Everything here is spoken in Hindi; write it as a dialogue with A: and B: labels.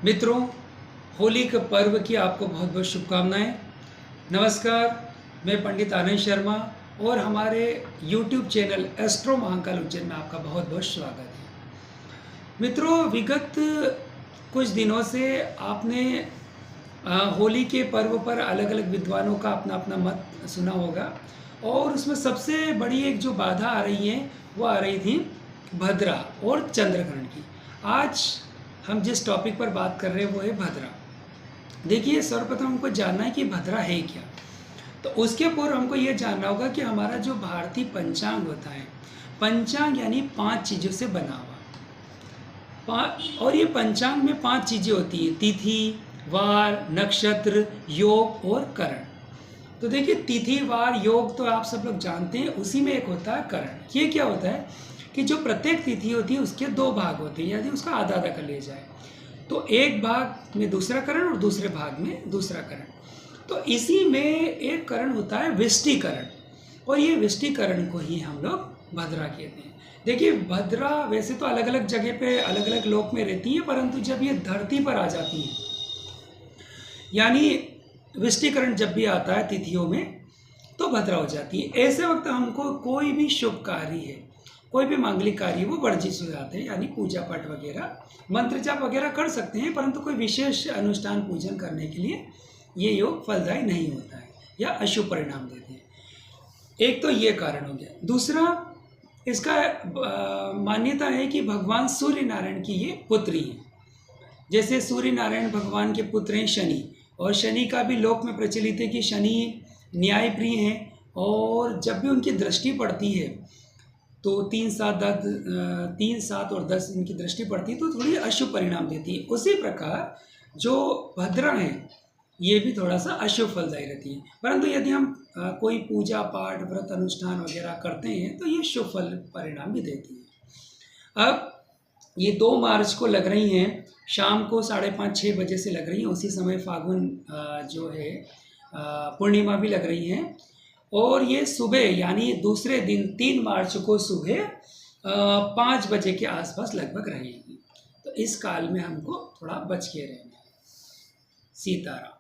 A: मित्रों, होली के पर्व की आपको बहुत बहुत शुभकामनाएं। नमस्कार, मैं पंडित आनंद शर्मा और हमारे YouTube channel astro Mahakal Ujjain में आपका बहुत बहुत स्वागत है। मित्रों, विगत कुछ दिनों से आपने होली के पर्व पर अलग अलग विद्वानों का अपना अपना मत सुना होगा और उसमें सबसे बड़ी एक जो बाधा आ रही है वो आ रही थी भद्रा और चंद्रग्रहण की। आज हम जिस टॉपिक पर बात कर रहे हैं वो है भद्रा। देखिए, सर्वप्रथम हमको जानना है कि भद्रा है क्या। तो उसके पूर्व हमको ये जानना होगा कि हमारा जो भारतीय पंचांग होता है, पंचांग यानी 5 चीज़ों से बना हुआ। और ये पंचांग में 5 चीज़ें होती हैं: तिथि, वार, नक्षत्र, योग और करण। तो देखिए, तिथि, वार, योग तो आप सब लोग जानते हैं। उसी में एक होता है करण। ये क्या होता है कि जो प्रत्येक तिथि होती है उसके 2 भाग होते हैं, यदि उसका आधा आधा कर लिया जाए तो एक भाग में दूसरा करण और दूसरे भाग में दूसरा करण। तो इसी में एक करण होता है विष्टिकरण, और ये विष्टिकरण को ही हम लोग भद्रा कहते हैं। देखिए, भद्रा वैसे तो अलग अलग जगह पे अलग अलग लोक में रहती है, परंतु जब ये धरती पर आ जाती है, यानी विष्टिकरण जब भी आता है तिथियों में, तो भद्रा हो जाती है। ऐसे वक्त हमको कोई भी शुभ कार्य है, कोई भी मांगलिक कार्य वो वर्जित हो जाते हैं, यानी पूजा पाठ वगैरह, मंत्र जाप वगैरह कर सकते हैं, परंतु कोई विशेष अनुष्ठान पूजन करने के लिए ये योग फलदायी नहीं होता है या अशुभ परिणाम देते हैं। एक तो ये कारण हो गया। दूसरा, इसका मान्यता है कि भगवान सूर्य नारायण की ये पुत्री है। जैसे सूर्य नारायण भगवान के पुत्र हैं शनि, और शनि का भी लोक में प्रचलित है कि शनि न्यायप्रिय हैं, और जब भी उनकी दृष्टि पड़ती है तो 3, 7 और 10 इनकी दृष्टि पड़ती है तो थोड़ी अशुभ परिणाम देती है। उसी प्रकार जो भद्रा है ये भी थोड़ा सा अशुभ फलदायी रहती है, परंतु यदि हम कोई पूजा पाठ व्रत अनुष्ठान वगैरह करते हैं तो ये शुभ फल परिणाम भी देती है। अब ये 2 मार्च को लग रही हैं, शाम को 5:30-6 बजे से लग रही हैं। उसी समय फागुन जो है पूर्णिमा भी लग रही है, और ये सुबह यानी दूसरे दिन 3 मार्च को सुबह 5 बजे के आसपास लगभग रहेगी। तो इस काल में हमको थोड़ा बच के रहना है। सीताराम।